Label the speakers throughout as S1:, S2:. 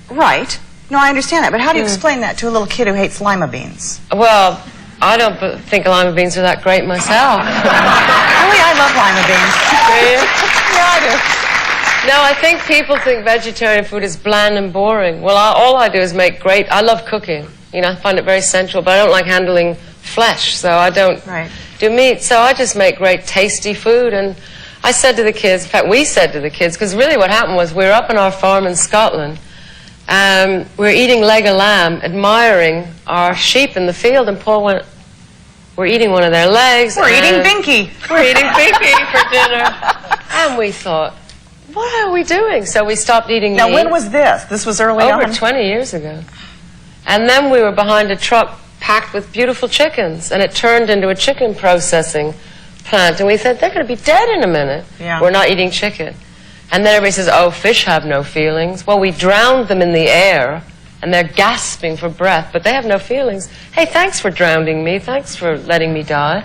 S1: Right. No, I understand that, but how do you explain that to a little kid who hates lima beans?
S2: Well, I don't think lima beans are that great myself.
S1: Really, I love lima beans.
S2: Do you?
S1: Yeah, I do.
S2: No, I think people think vegetarian food is bland and boring. Well, all I do is make great... I love cooking. You know, I find it very sensual, but I don't like handling flesh, so I don't do meat. So I just make great, tasty food. And I said to the kids, in fact, we said to the kids, because really what happened was we were up on our farm in Scotland, we were eating leg of lamb, admiring our sheep in the field, and Paul went, we're eating one of their legs.
S1: We're eating binky.
S2: We're eating binky for dinner. And we thought, what are we doing? So we stopped eating meat.
S1: Now, when was this? This was early on?
S2: Over 20 years ago. And then we were behind a truck packed with beautiful chickens, and it turned into a chicken processing plant. And we said, they're going to be dead in a minute.
S1: Yeah.
S2: We're not eating chicken. And then everybody says, oh, fish have no feelings. Well, we drowned them in the air, and they're gasping for breath, but they have no feelings. Hey, thanks for drowning me. Thanks for letting me die.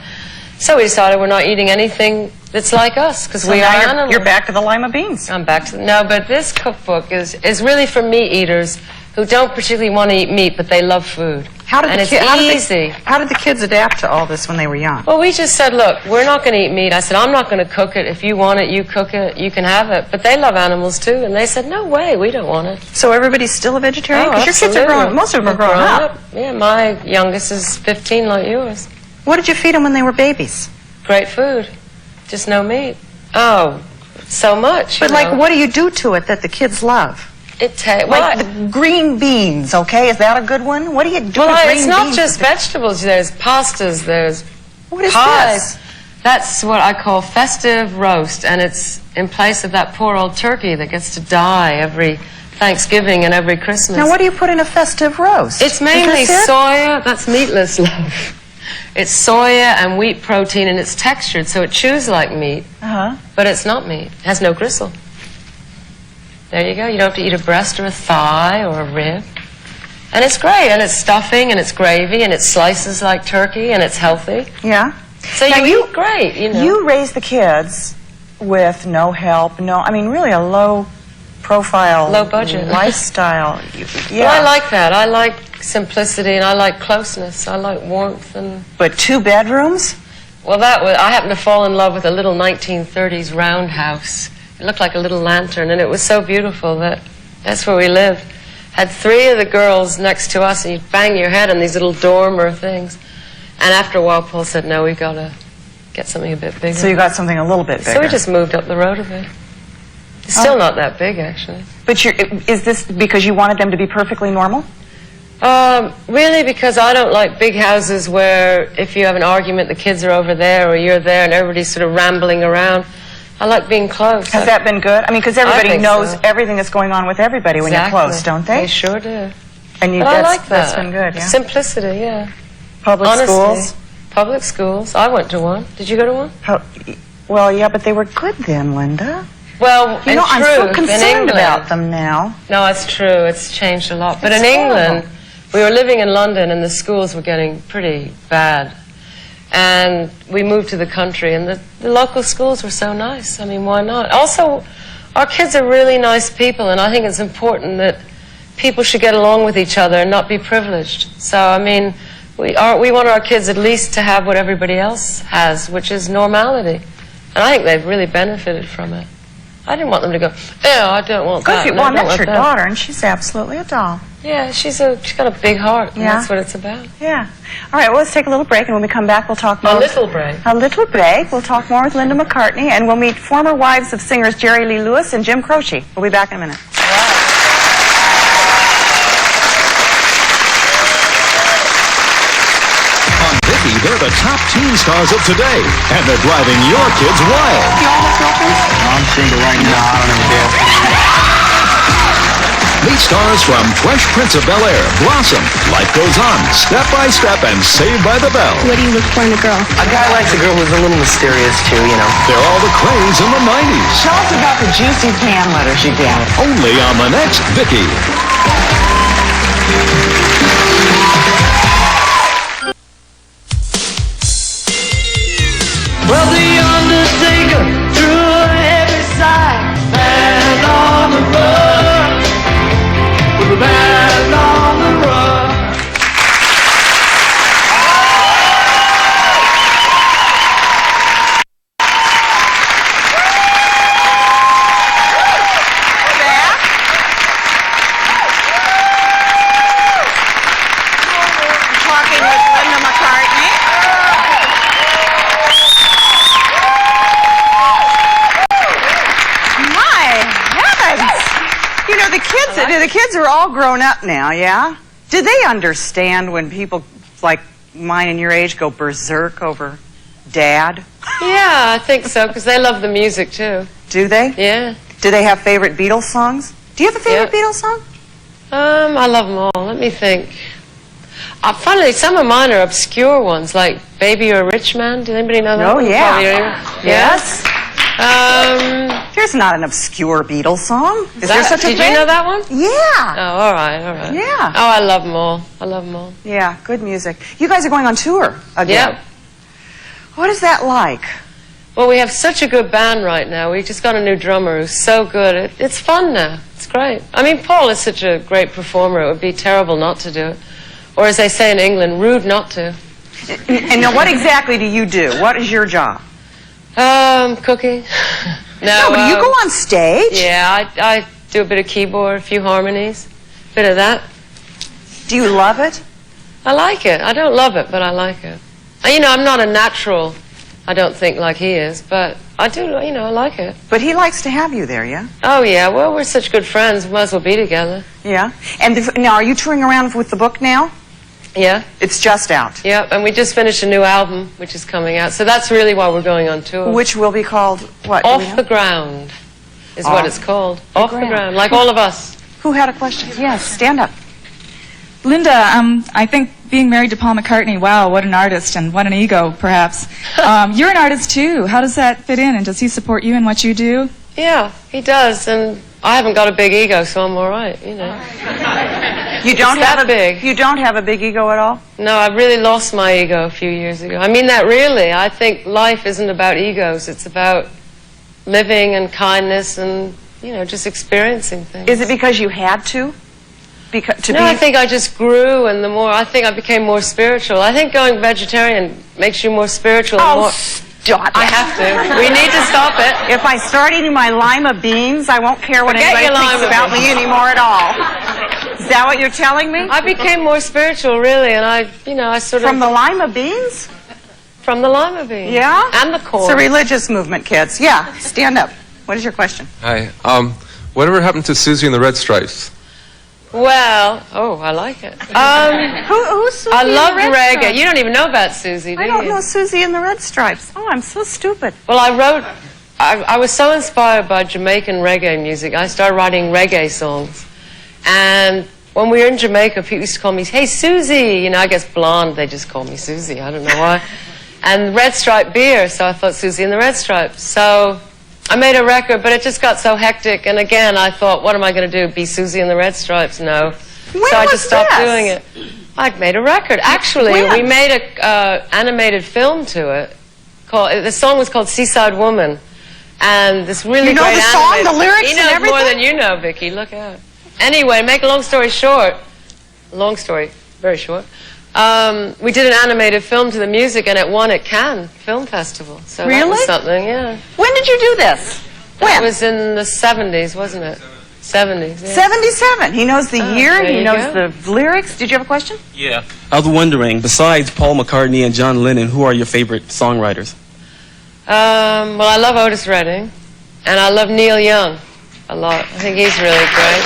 S2: So we decided we're not eating anything that's like us, because we are animals.
S1: You're back to the lima beans.
S2: I'm back to... No, but this cookbook is really for meat eaters who don't particularly want to eat meat, but they love food. How did the kids adapt to all this when they were young? Well, we just said, look, we're not going to eat meat. I said, I'm not going to cook it. If you want it, you cook it. You can have it. But they love animals, too. And they said, no way, we don't want it. So everybody's still a vegetarian? Because your kids are growing, most of them are growing up. Yeah, my youngest is 15 like yours. What did you feed them when they were babies? Great food. Just no meat. Oh, so much. But, like, what do you do to it that the kids love? Like the green beans, okay? Is that a good one? What do you do with green beans? Well, it's not just vegetables. There's pastas, there's pies. That's what I call festive roast, and it's in place of that poor old turkey that gets to die every Thanksgiving and every Christmas. Now, what do you put in a festive roast? It's mainly soya. That's meatless, love. It's soya and wheat protein, and it's textured, so it chews like meat. But it's not meat. It has no gristle. There you go. You don't have to eat a breast or a thigh or a rib. And it's great. And it's stuffing, and it's gravy, and it's slices like turkey, and it's healthy. Yeah. So now you eat great, you know. You raise the kids with no help, really a low-profile, low-budget lifestyle. Yeah. Well, I like that. I like simplicity, and I like closeness. I like warmth. But 2 bedrooms? Well, I happened to fall in love with a little 1930s roundhouse. It looked like a little lantern, and it was so beautiful that's where we lived. Had 3 of the girls next to us, and you'd bang your head on these little dormer things. And after a while, Paul said, no, we got to get something a bit bigger. So you got something a little bit bigger. So we just moved up the road a bit. It's still not that big, actually. But is this because you wanted them to be perfectly normal? Really, because I don't like big houses where if you have an argument, the kids are over there or you're there and everybody's sort of rambling around. I like being close. Has that been good? Because everybody knows everything that's going on with everybody when you're close, don't they? They sure do. And I like that. That's been good, yeah? Simplicity, yeah. Public schools? Public schools. I went to one. Did you go to one? Well, yeah, but they were good then, Linda. Well, I'm so concerned about them now. No, it's true. It's changed a lot. But in England, we were living in London, and the schools were getting pretty bad. And we moved to the country, and the local schools were so nice. Why not? Also, our kids are really nice people, and I think it's important that people should get along with each other and not be privileged. So, we want our kids at least to have what everybody else has, which is normality. And I think they've really benefited from it. I didn't want them to go, I don't want that. Well, I met your daughter, and she's absolutely a doll. Yeah, she's got a big heart, and that's what it's about. Yeah. All right, well, let's take a little break, and when we come back, we'll talk more. A little break. A little break. We'll talk more with Linda McCartney, and we'll meet former wives of singers Jerry Lee Lewis and Jim Croce. We'll be back in a minute.
S3: They're the top teen stars of today, and they're driving your kids wild.
S4: You all have girlfriends? No, I'm single right now. I don't ever care.
S3: Meet stars from Fresh Prince of Bel-Air, Blossom, Life Goes On, Step by Step, and Saved by the Bell.
S4: What do you look for in a girl?
S5: A guy likes a girl who's a little mysterious, too, you know.
S3: They're all the craze in the 90s.
S1: Tell us about the juicy pan letters you get.
S3: Only on the next Vicky.
S6: Well, the undertaker drew a heavy sigh, and on the road, with a
S1: the kids are all grown up now, yeah? Do they understand when people like mine and your age go berserk over Dad?
S2: Yeah, I think so, because they love the music, too.
S1: Do they?
S2: Yeah.
S1: Do they have favorite Beatles songs? Do you have a favorite Beatles song?
S2: I love them all. Let me think. Funnily, some of mine are obscure ones, like Baby You're a Rich Man. Does anybody know that?
S1: Oh,
S2: one?
S1: yeah.
S2: Yes.
S1: There's not an obscure Beatles song. Is there such a thing?
S2: Did you know that one?
S1: Yeah.
S2: Oh, all right, all right.
S1: Yeah.
S2: Oh, I love them all. I love them all.
S1: Yeah, good music. You guys are going on tour again.
S2: Yep.
S1: What is that like?
S2: Well, we have such a good band right now. We just got a new drummer who's so good. It's fun now. It's great. I mean, Paul is such a great performer. It would be terrible not to do it. Or as they say in England, rude not to.
S1: And now what exactly do you do? What is your job?
S2: Cooking.
S1: No, but you go on stage?
S2: Yeah, I do a bit of keyboard, a few harmonies, a bit of that.
S1: Do you love it?
S2: I like it. I don't love it, but I like it. You know, I'm not a natural, I don't think, like he is, but I do, you know, I like it.
S1: But he likes to have you there, yeah?
S2: Oh, yeah. Well, we're such good friends. We might as well be together.
S1: Yeah. And now, are you touring around with the book now?
S2: Yeah.
S1: It's just out.
S2: Yeah, and we just finished a new album, which is coming out. So that's really why we're going on tour.
S1: Which will be called what?
S2: Off the Ground is what it's called. Off the ground, like all of us.
S1: Who had a question? Yes, stand up.
S7: Linda, I think being married to Paul McCartney, wow, what an artist and what an ego, perhaps. You're an artist, too. How does that fit in, and does he support you in what you do?
S2: Yeah, he does, and I haven't got a big ego, so I'm all right, you know.
S1: You don't
S2: It's
S1: have
S2: that big.
S1: You don't have a big ego at all?
S2: No, I really lost my ego a few years ago. I mean that really. I think life isn't about egos. It's about living and kindness and, you know, just experiencing things.
S1: Is it because you had to?
S2: I think I just grew, and I think I became more spiritual. I think going vegetarian makes you more spiritual.
S1: Oh,
S2: and more,
S1: stop it.
S2: I have to. We need to stop it.
S1: If I start eating my lima beans, I won't care what
S2: Forget
S1: anybody
S2: your
S1: thinks
S2: lima
S1: about
S2: beans.
S1: me anymore at all. Is that what you're telling me?
S2: I became more spiritual, really, and I sort of...
S1: From the lima beans?
S2: From the lima beans.
S1: Yeah?
S2: And the corn.
S1: It's a religious movement, kids. Yeah, stand up. What is your question?
S8: Hi. Whatever happened to Susie and the Red Stripes?
S2: Well, I like it.
S1: Who's Susie
S2: I
S1: and the
S2: loved
S1: Red
S2: reggae.
S1: Stripes?
S2: You don't even know about Susie, do you?
S1: I don't know Susie and the Red Stripes. Oh, I'm so stupid.
S2: Well, I was so inspired by Jamaican reggae music, I started writing reggae songs. And when we were in Jamaica, people used to call me, hey, Susie. You know, I guess blonde, they just call me Susie. I don't know why. And Red Stripe beer, so I thought Susie and the Red Stripes. So I made a record, but it just got so hectic. And again, I thought, what am I going to do, be Susie and the Red Stripes? No. So I just stopped doing it. I'd made a record. Actually, we made a animated film to it. The song was called Seaside Woman. And this really great
S1: You know the song,
S2: animated,
S1: the lyrics
S2: he knows
S1: and everything?
S2: more than you know, Vicki. Look out. Anyway, make a long story short, very short, we did an animated film to the music, and it won at Cannes Film Festival. So that was something, yeah.
S1: When did you do this?
S2: That was in the 70s, wasn't it? 70s, yeah.
S1: 77. He knows the year,
S2: there
S1: he
S2: you
S1: knows
S2: go.
S1: the lyrics. Did you have a question?
S4: Yeah. I was wondering, besides Paul McCartney and John Lennon, who are your favorite songwriters?
S2: Well, I love Otis Redding, and I love Neil Young a lot. I think he's really great.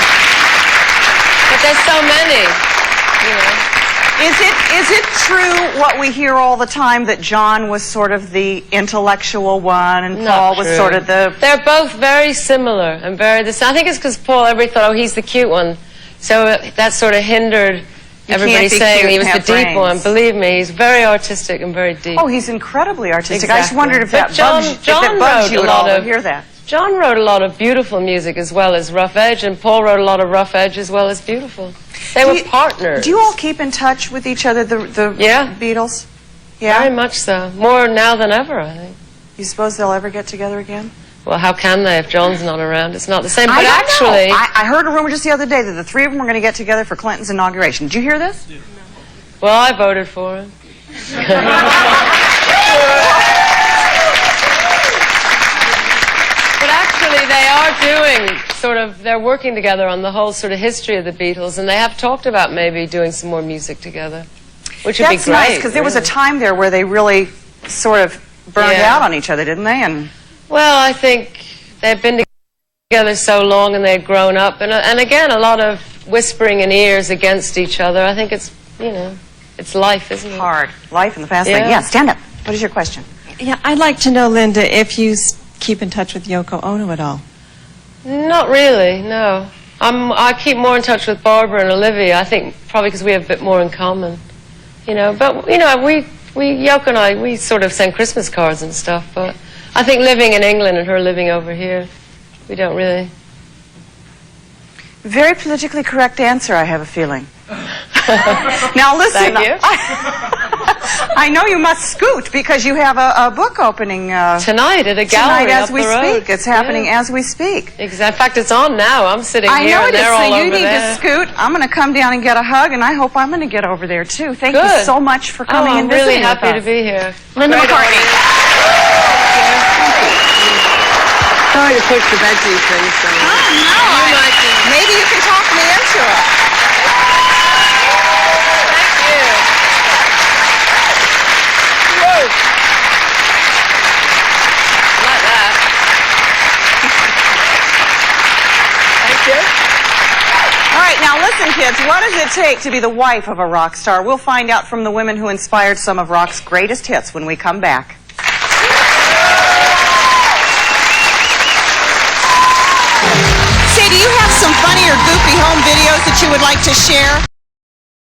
S2: But there's so many, you know.
S1: Is it true what we hear all the time that John was sort of the intellectual one and Paul was sort of the...
S2: They're both very similar and very the same. I think it's because Paul, everybody thought, oh, he's the cute one. So that sort of hindered everybody saying he was the deep one. Believe me, he's very artistic and very deep.
S1: Oh, he's incredibly artistic.
S2: Exactly.
S1: I just wondered if that
S2: John
S1: bugs you
S2: wrote
S1: at all to hear that.
S2: John wrote a lot of beautiful music as well as rough edge, and Paul wrote a lot of rough edge as well as beautiful. They were partners.
S1: Do you all keep in touch with each other, the Beatles? Yeah?
S2: Very much so. More now than ever, I think.
S1: You suppose they'll ever get together again?
S2: Well, how can they if John's not around? It's not the same. But
S1: actually... I heard a rumor just the other day that the three of them were going to get together for Clinton's inauguration. Did you hear this?
S2: Yeah. Well, I voted for him. But actually, they are doing they're working together on the whole sort of history of the Beatles, and they have talked about maybe doing some more music together, which would be great.
S1: That's nice, because there was a time there where they really sort of burned out on each other, didn't they? And
S2: well, I think they've been together together so long and they'd grown up. And again, a lot of whispering in ears against each other. I think it's, you know, it's life, isn't it?
S1: Hard. Life in the fast lane.
S2: Yeah.
S1: Yeah, stand up. What is your question?
S9: Yeah, I'd like to know, Linda, if you keep in touch with Yoko Ono at all.
S2: Not really, no. I keep more in touch with Barbara and Olivia, I think probably because we have a bit more in common. You know, but, you know, Yoko and I, we sort of send Christmas cards and stuff, but I think living in England and her living over here, we don't really.
S1: Very politically correct answer, I have a feeling. Now listen,
S2: Thank you.
S1: I know you must scoot because you have a book opening
S2: Tonight at a gallery
S1: tonight as
S2: up
S1: we
S2: the road.
S1: speak. It's happening as we speak.
S2: Exactly. In fact, it's on now. I'm sitting
S1: I
S2: here
S1: know
S2: and
S1: it is,
S2: they're
S1: so
S2: all
S1: you
S2: over
S1: need
S2: there.
S1: to scoot. I'm going to come down and get a hug, and I hope I'm going to get over there too. Thank you
S2: Good.
S1: so much for coming
S2: I'm
S1: and
S2: really
S1: visiting
S2: happy
S1: with
S2: to
S1: us.
S2: be here.
S1: Linda
S2: Great
S1: McCartney.
S5: Sorry to push the veggie thing, so.
S1: Maybe you can talk me into it.
S2: Thank you. Whoa. Like that. Thank you.
S1: All right, now listen, kids. What does it take to be the wife of a rock star? We'll find out from the women who inspired some of rock's greatest hits when we come back. Say, do you have some funny or goofy home videos that you would like to share?